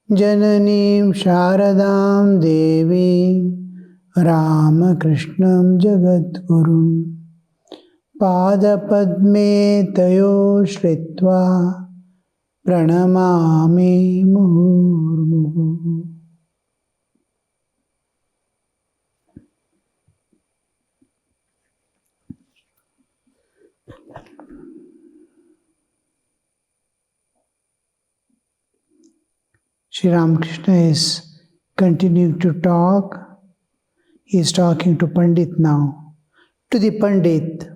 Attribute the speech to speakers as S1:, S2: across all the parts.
S1: Jananim Sharadam Devi Ramakrishnam Jagadgurum Padapadme Tayo Shritva Pranamami Murmuhu. Sri Ramakrishna is continuing to talk. He is talking to Pandit now. To the Pandit,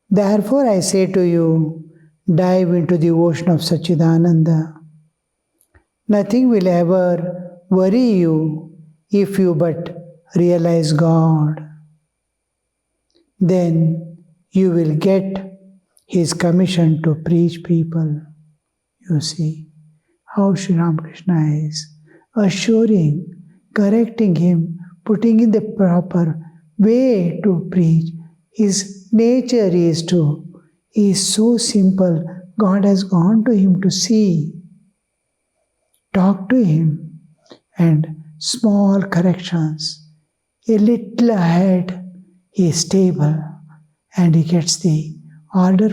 S1: therefore I say to you, dive into the ocean of Sachidananda. Nothing will ever worry you if you but realize God. Then you will get His commission to preach people. You see how Sri Ramakrishna is assuring, correcting him, putting in the proper way to preach. His nature is he is so simple. God has gone to him to see, talk to him, and small corrections. A little ahead, he is stable and he gets the order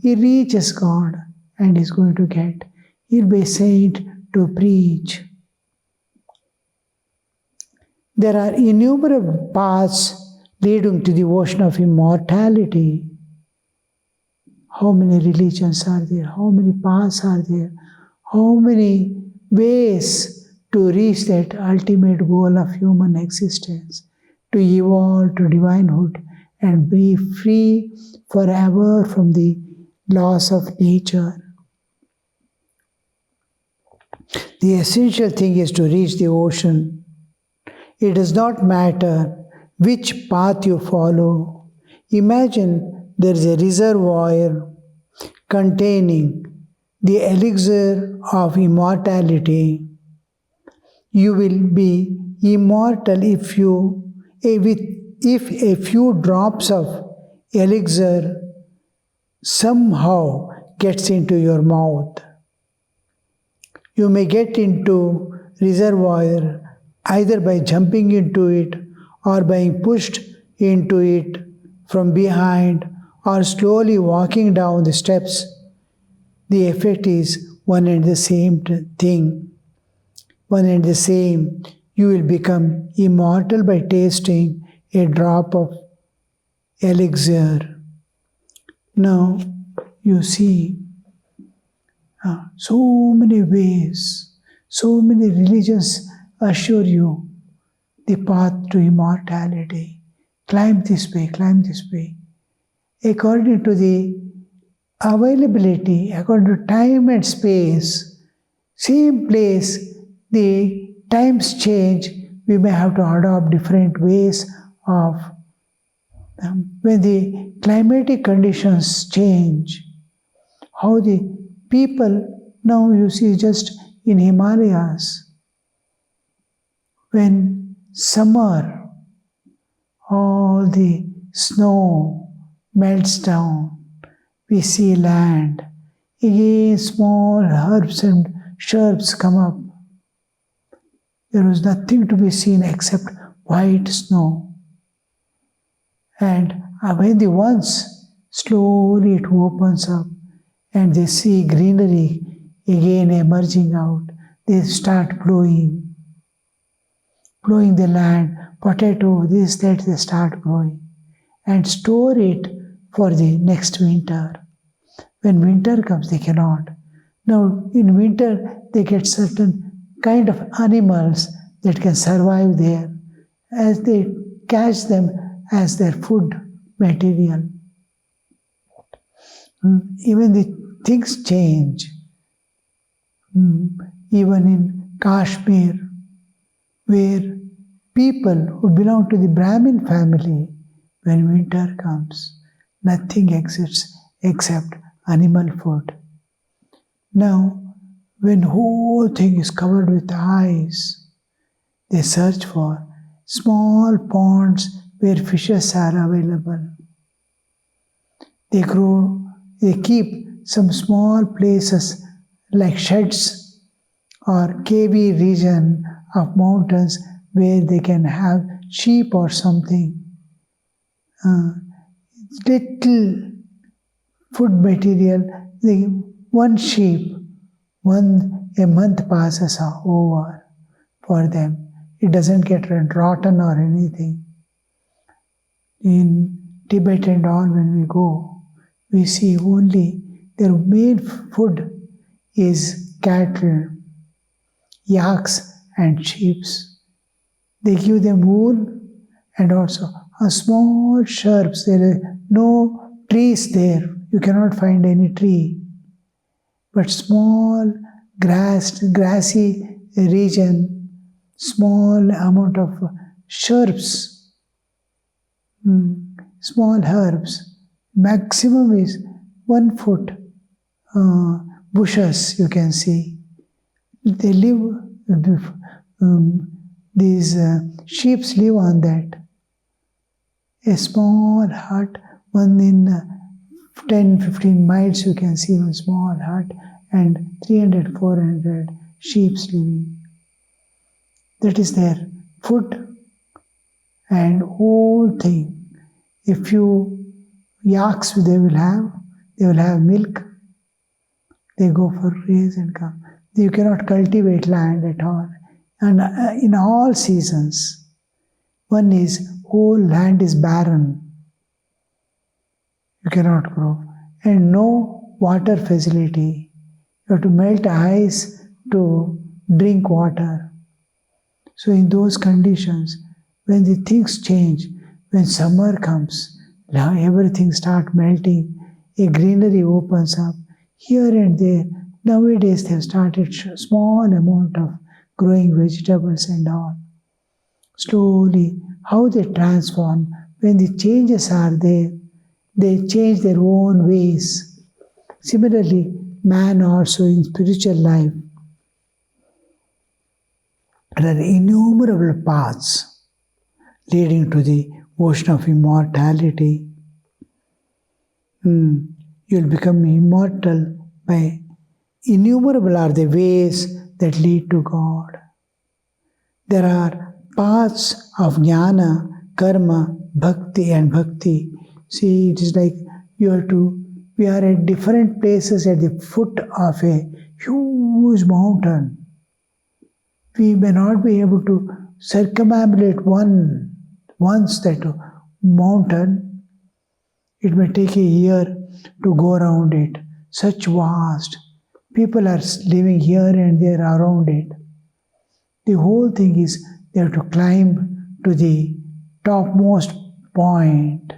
S1: he reaches God and is going to get. He'll be sent to preach. There are innumerable paths leading to the ocean of immortality. How many religions are there? How many paths are there? How many ways to reach that ultimate goal of human existence? To evolve to divinehood and be free forever from the laws of nature. The essential thing is to reach the ocean. It does not matter which path you follow. Imagine there is a reservoir containing the elixir of immortality. You will be immortal if a few drops of elixir somehow gets into your mouth. You may get into reservoir either by jumping into it or being pushed into it from behind or slowly walking down the steps. The effect is one and the same thing. One and the same. You will become immortal by tasting a drop of elixir. Now, you see, so many ways, so many religions assure you the path to immortality. Climb this way, climb this way. According to the availability, according to time and space, same place, the times change, we may have to adopt different ways of when the climatic conditions change, how the people, now you see just in Himalayas, when summer, all the snow melts down, we see land, again small herbs and shrubs come up. There was nothing to be seen except white snow. And when the once slowly it opens up and they see greenery again emerging out, they start plowing the land, potato, this, that, they start growing and store it for the next winter. When winter comes, they cannot. Now, in winter, they get certain kind of animals that can survive there as they catch them as their food material. Even the things change. Even in Kashmir, where people who belong to the Brahmin family, when winter comes, nothing exists except animal food. Now, when whole thing is covered with ice, they search for small ponds where fishes are available. They keep some small places like sheds or KV region of mountains where they can have sheep or something. Little food material, one sheep, a month passes over for them. It doesn't get rotten or anything. In Tibet and all, when we go, we see only their main food is cattle, yaks and sheep. They give them wool and also a small shrubs. There are no trees there. You cannot find any tree. But small grassy region, small amount of shrubs, small herbs. Maximum is 1 foot bushes you can see. They live, these sheep live on that. A small hut, one in 10-15 miles you can see one small hut and 300-400 sheep living. That is their food and whole thing. A few yaks they will have milk. They go for race and come. You cannot cultivate land at all. And in all seasons, one is whole land is barren. You cannot grow. And no water facility. You have to melt ice to drink water. So in those conditions, when the things change, when summer comes, everything starts melting, a greenery opens up. Here and there, nowadays they have started small amount of growing vegetables and all. Slowly, how they transform, when the changes are there, they change their own ways. Similarly, man also in spiritual life, there are innumerable paths leading to the ocean of immortality. You'll become immortal by innumerable are the ways that lead to God. There are paths of jnana, karma, bhakti and bhakti. See, it is like we are at different places at the foot of a huge mountain. We may not be able to circumambulate once that mountain. It may take a year to go around it. Such vast. People are living here and there around it. The whole thing is they have to climb to the topmost point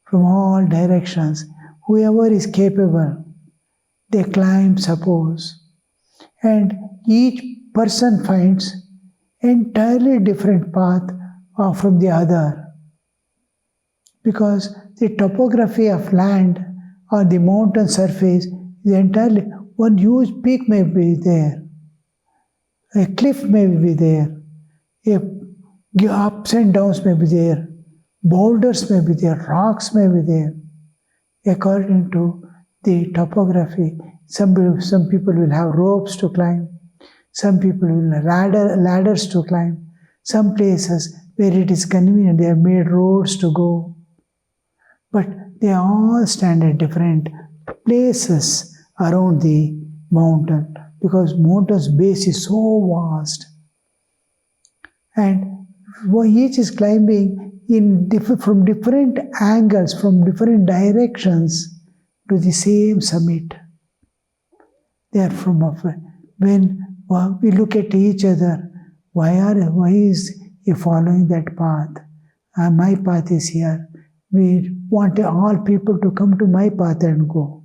S1: from all directions. Whoever is capable, they climb, suppose. And each person finds entirely different path from the other. Because the topography of land or the mountain surface is entirely, one huge peak may be there, a cliff may be there, ups and downs may be there, boulders may be there, rocks may be there. According to the topography, some people will have ropes to climb, some people will have ladders to climb, some places where it is convenient, they have made roads to go. But they all stand at different places around the mountain because mountain's base is so vast. And each is climbing from different angles, from different directions to the same summit. They are from when we look at each other, why is he following that path? My path is here. We want all people to come to my path and go.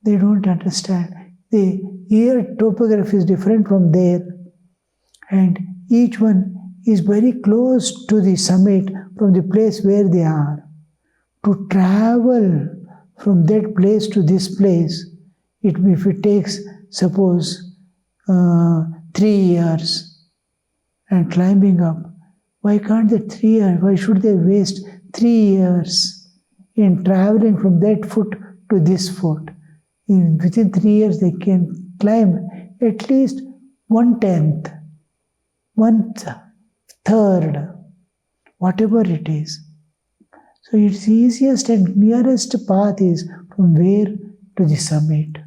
S1: They don't understand. Here topography is different from there. And each one is very close to the summit from the place where they are. To travel from that place to this place, if it takes, suppose, 3 years and climbing up, why can't they 3 years? Why should they waste 3 years in traveling from that foot to this foot? Within 3 years they can climb at least 1/10, 1/3, whatever it is. So its easiest and nearest path is from where to the summit.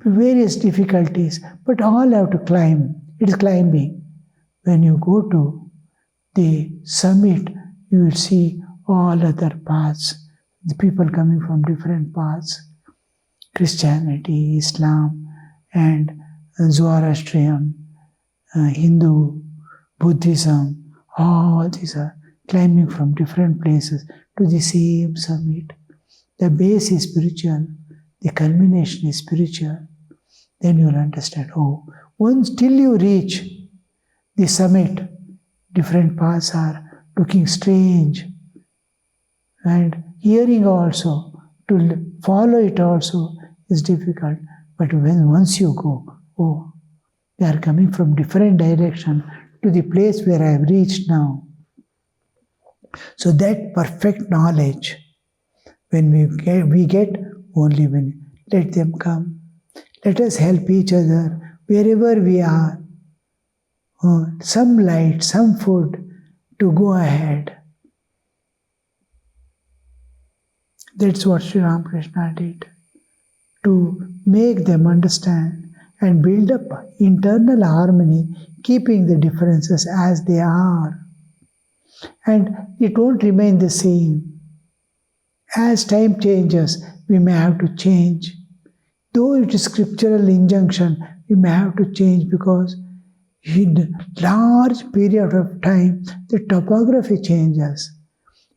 S1: Various difficulties, but all have to climb. It is climbing. When you go to the summit, you will see all other paths, the people coming from different paths, Christianity, Islam, and Zoroastrian, Hindu, Buddhism, all these are climbing from different places to the same summit. The base is spiritual, the culmination is spiritual. Then you will understand, once till you reach the summit, different paths are looking strange. And hearing also, to follow it also is difficult. But once you go, they are coming from different direction to the place where I have reached now. So that perfect knowledge, when we get only when let them come. Let us help each other wherever we are. Some light, some food to go ahead. That's what Sri Ramakrishna did, to make them understand and build up internal harmony, keeping the differences as they are. And it won't remain the same. As time changes, we may have to change. Though it is scriptural injunction, we may have to change because in large period of time, the topography changes.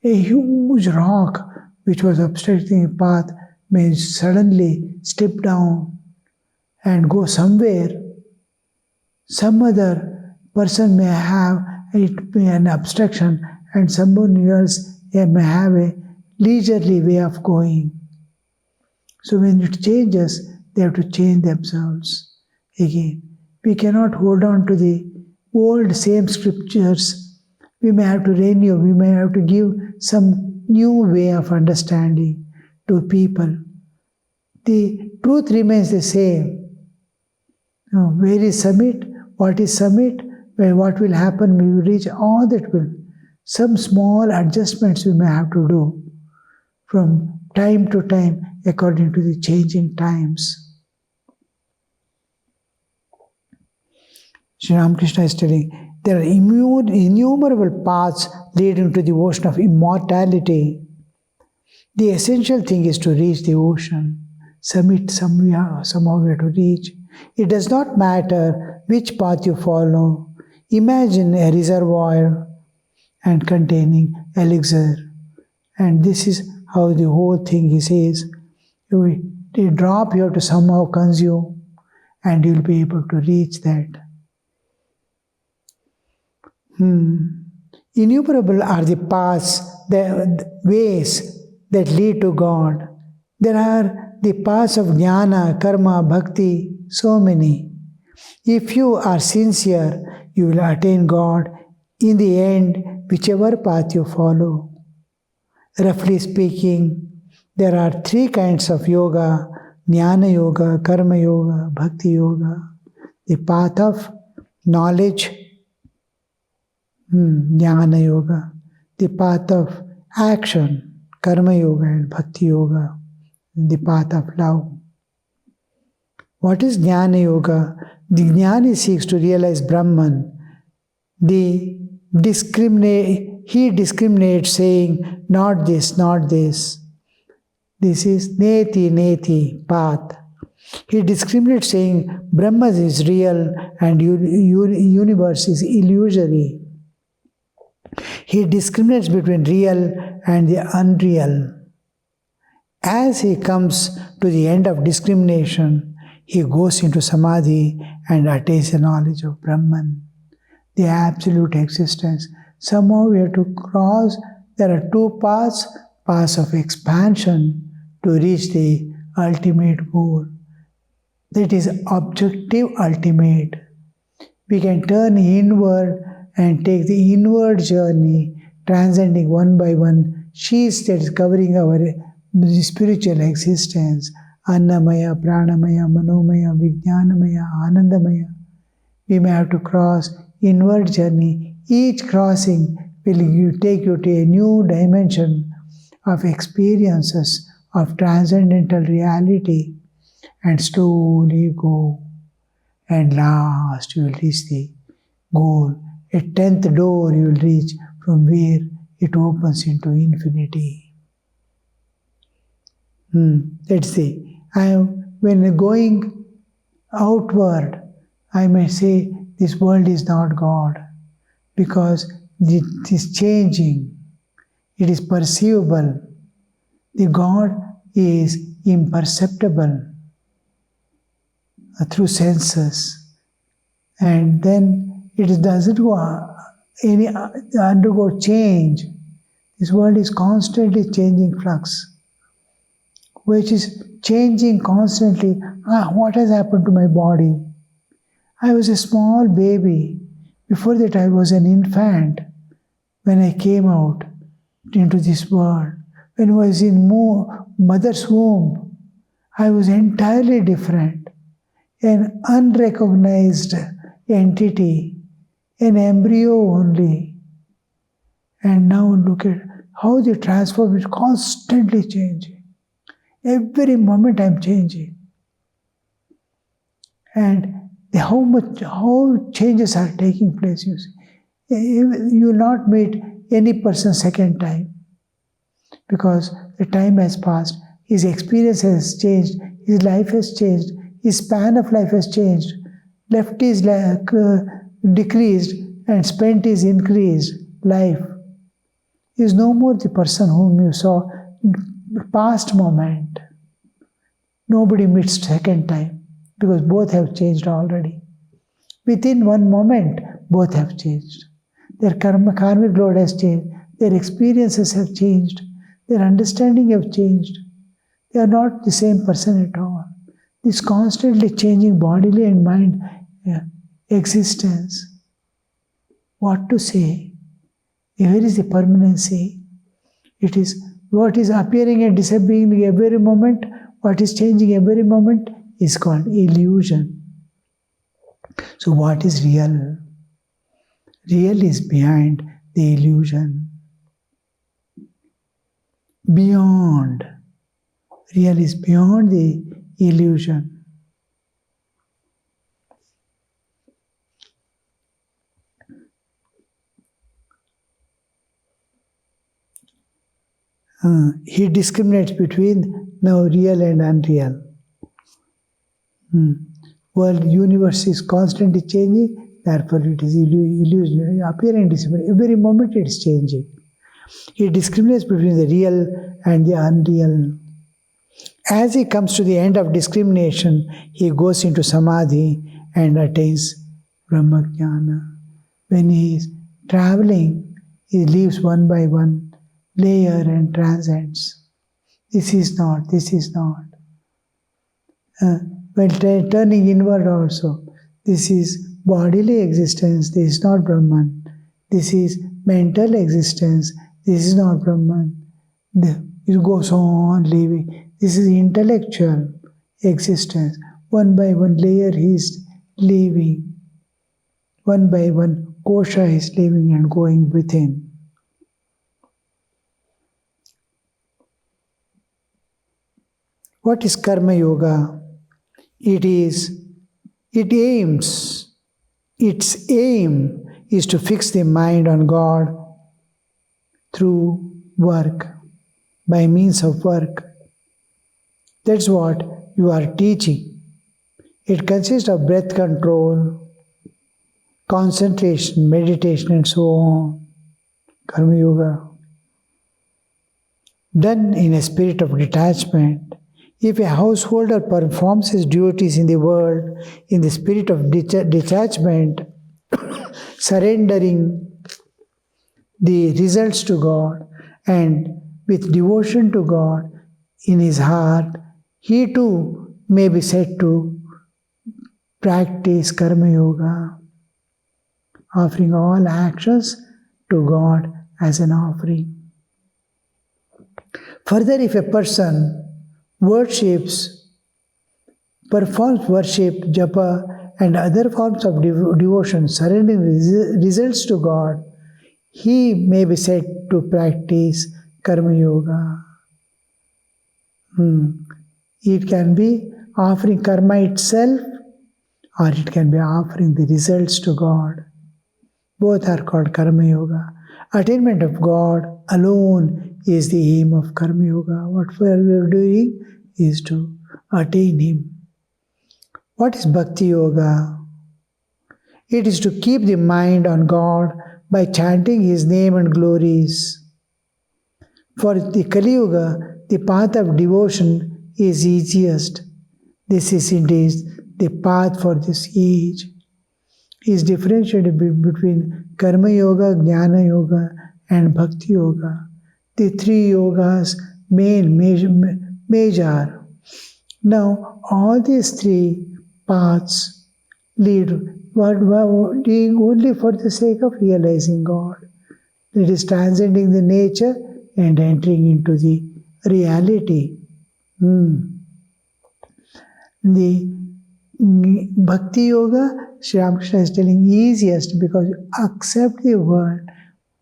S1: A huge rock which was obstructing a path may suddenly step down and go somewhere. Some other person may have it be an obstruction and someone else may have a leisurely way of going. So when it changes, they have to change themselves again. We cannot hold on to the old same scriptures. We may have to renew, we may have to give some new way of understanding to people. The truth remains the same. Now, where is summit? What is summit? What will happen when we reach? All that will. Some small adjustments we may have to do from time to time according to the changing times. Sri Ramakrishna is telling, there are innumerable paths leading to the ocean of immortality. The essential thing is to reach the ocean. Summit somehow we have to reach. It does not matter which path you follow. Imagine a reservoir and containing elixir. And this is how the whole thing he says. A drop you have to somehow consume and you'll be able to reach that. Innumerable are the paths, the ways that lead to God. There are the paths of jnana, karma, bhakti, so many. If you are sincere, you will attain God in the end, whichever path you follow. Roughly speaking, there are three kinds of yoga: jnana yoga, karma yoga, bhakti yoga. The path of knowledge, jnana yoga. The path of action, karma yoga and bhakti yoga. The path of love. What is jnana yoga? The jnani seeks to realize Brahman. He discriminates saying, not this, not this. This is neti, neti, path. He discriminates saying, Brahman is real and universe is illusory. He discriminates between real and the unreal. As he comes to the end of discrimination, he goes into samadhi and attains the knowledge of Brahman, the absolute existence. Somehow we have to cross. There are two paths: paths of expansion to reach the ultimate goal. That is objective ultimate. We can turn inward and take the inward journey, transcending one by one sheets that is covering our spiritual existence, Annamaya, Pranamaya, Manomaya, Vijnanamaya, Anandamaya. We may have to cross inward journey. Each crossing will take you to a new dimension of experiences of transcendental reality, and slowly go. And last you will reach the goal. A 10th door you will reach from where it opens into infinity. Let's see. When going outward, I may say this world is not God, because it is changing. It is perceivable. The God is imperceptible through senses, and then it doesn't undergo change. This world is constantly changing flux, which is changing constantly. What has happened to my body? I was a small baby. Before that, I was an infant when I came out into this world. When I was in mother's womb, I was entirely different, an unrecognized entity, an embryo only. And now look at how the transform is constantly changing. Every moment I'm changing. And how changes are taking place, you see. You will not meet any person second time, because the time has passed, his experience has changed, his life has changed, his span of life has changed. Left is decreased and spent is increased. Life is no more the person whom you saw in the past moment. Nobody meets second time, because both have changed already. Within one moment, both have changed. Their karmic load has changed. Their experiences have changed. Their understanding have changed. They are not the same person at all. This constantly changing bodily and mind existence. What to say? Where is the permanency? It is what is appearing and disappearing every moment, what is changing every moment is called illusion. So what is real? Real is behind the illusion. Beyond. Real is beyond the illusion. He discriminates between now real and unreal. World, universe is constantly changing, therefore it is illusion, appearing and disappearing. Every moment it is changing. He discriminates between the real and the unreal. As he comes to the end of discrimination, he goes into samadhi and attains Brahmajnana. When he is traveling, he leaves one by one layer and transcends. This is not, this is not. When turning inward also, this is bodily existence, this is not Brahman. This is mental existence, this is not Brahman. It goes on leaving. This is intellectual existence. One by one layer he is leaving. One by one kosha is leaving and going within. What is Karma Yoga? Its aim is to fix the mind on God through work, by means of work. That's what you are teaching. It consists of breath control, concentration, meditation, and so on. Karma Yoga. Done in a spirit of detachment. If a householder performs his duties in the world in the spirit of detachment, surrendering the results to God and with devotion to God in his heart, he too may be said to practice Karma Yoga, offering all actions to God as an offering. Further, if a person worships performs worship, japa, and other forms of devotion, surrendering results to God, he may be said to practice karma yoga. It can be offering karma itself, or it can be offering the results to God. Both are called karma yoga. Attainment of God alone is the aim of karma yoga. What we are doing is to attain Him. What is bhakti yoga? It is to keep the mind on God by chanting His name and glories. For the Kali Yuga, the path of devotion is easiest. This is indeed the path for this age. He is differentiated between Karma Yoga, Jnana Yoga, and Bhakti Yoga. The three yogas major. Now, all these three paths lead doing only for the sake of realizing God. It is transcending the nature and entering into the reality. The Bhakti Yoga, Sri Ramakrishna is telling, easiest because you accept the world,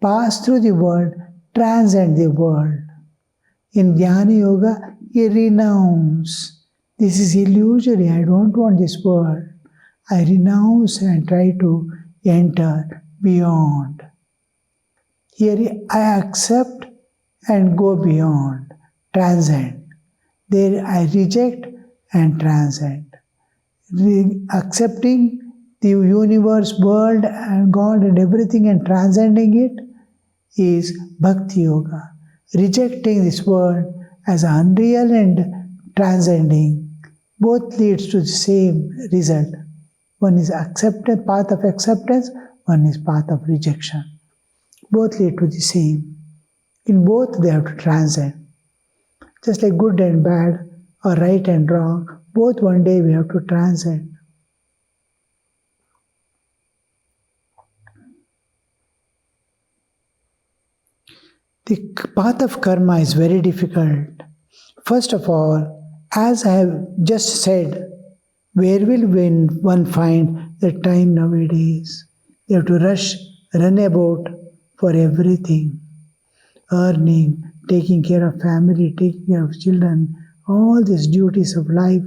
S1: pass through the world, transcend the world. In Jnana Yoga, you renounce. This is illusory. I don't want this world. I renounce and try to enter beyond. Here I accept and go beyond, transcend. There I reject and transcend. Accepting the universe, world, and God and everything and transcending it is Bhakti Yoga. Rejecting this world as unreal and transcending both leads to the same result. One is acceptance, path of acceptance, one is path of rejection. Both lead to the same. In both they have to transcend. Just like good and bad or right and wrong, both one day we have to transcend. The path of karma is very difficult. First of all, as I have just said, where will one find the time nowadays? You have to rush, run about for everything. Earning, taking care of family, taking care of children, all these duties of life,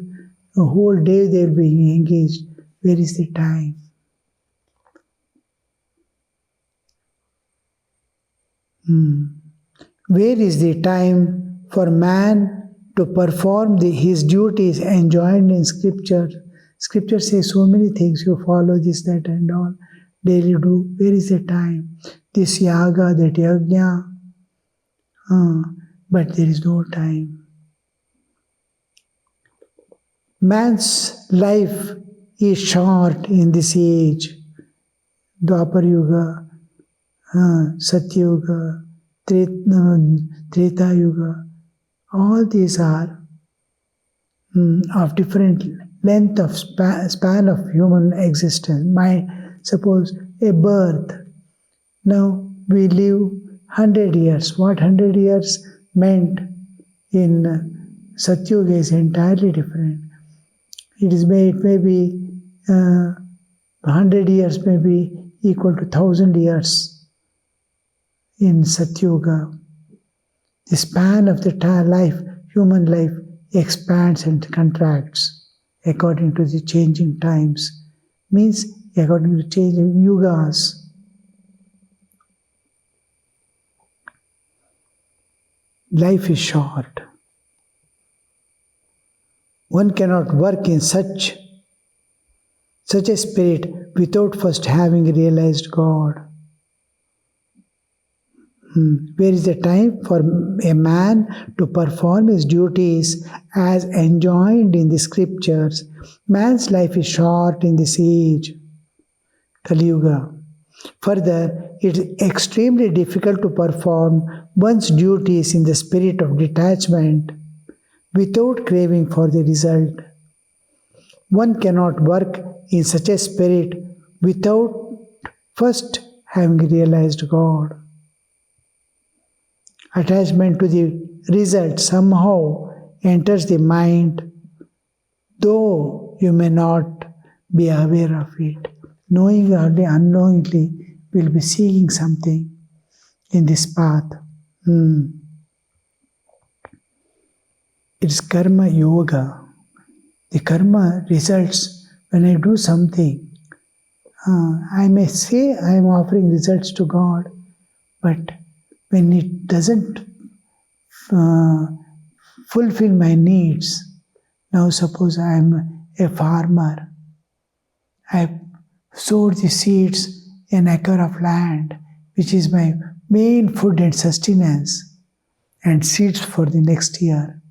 S1: a whole day they are being engaged. Where is the time? Where is the time for man to perform his duties enjoined in Scripture? Scripture says so many things, you follow this, that and all. Daily do. Where is the time? This yaga, that yajna. But there is no time. Man's life is short in this age. Dwapar Yuga, Satya Yuga, Treta Yuga. All these are of different length of span of human existence. Suppose a birth. Now we live 100 years. What 100 years meant in Satyuga is entirely different. It may be 100 years may be equal to 1,000 years in Satyuga. The span of the life, human life, expands and contracts according to the changing times. Means according to changing yugas. Life is short. One cannot work in such a spirit without first having realized God. Where is the time for a man to perform his duties as enjoined in the Scriptures? Man's life is short in this age, Kali Yuga. Further, it is extremely difficult to perform one's duties in the spirit of detachment without craving for the result. One cannot work in such a spirit without first having realized God. Attachment to the result somehow enters the mind though you may not be aware of it. Knowingly or unknowingly, will be seeking something in this path. It's karma yoga. The karma results when I do something. I may say I am offering results to God, but when it doesn't fulfill my needs, now suppose I am a farmer, I sowed the seeds in an acre of land, which is my main food and sustenance, and seeds for the next year.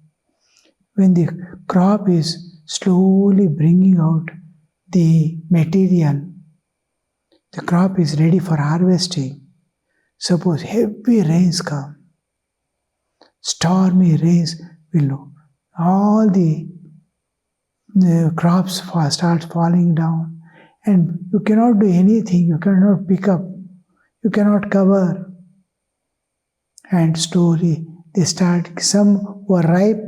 S1: When the crop is slowly bringing out the material, the crop is ready for harvesting. Suppose heavy rains come, stormy rains will all the crops start falling down, and you cannot do anything, you cannot pick up, you cannot cover. And slowly they start, some were ripe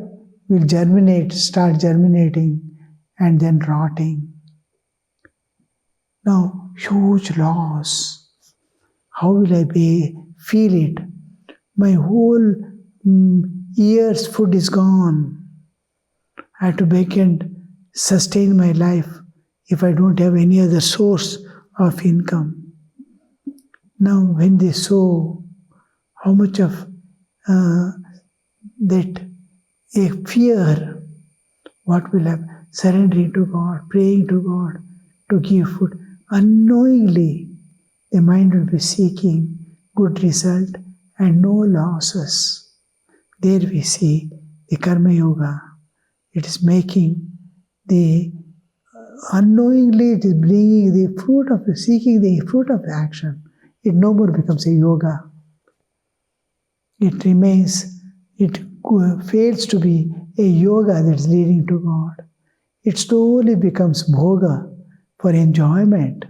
S1: will germinate, start germinating, and then rotting. Now, huge loss. How will I feel it? My whole year's food is gone. I have to beg and sustain my life if I don't have any other source of income. Now, when they sow, how much of that a fear, what will happen? Surrendering to God, praying to God to give food. Unknowingly, the mind will be seeking good result and no losses. There we see the Karma Yoga. It is making the unknowingly, it is bringing the fruit of seeking the fruit of the action. It no more becomes a yoga. It remains, it fails to be a yoga that is leading to God. It slowly becomes bhoga for enjoyment.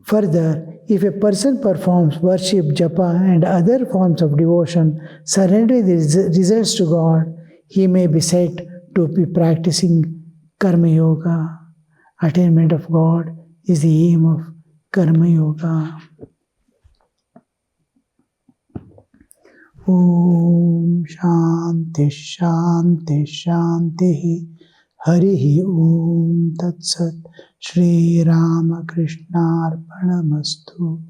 S1: Further, if a person performs worship, japa, and other forms of devotion, surrendering the results to God, he may be said to be practicing Karma Yoga. Attainment of God is the aim of Karma Yoga. Om Shanti Shanti Shanti Harihi Om Tat Sat Shri Ramakrishna Arpanamastu.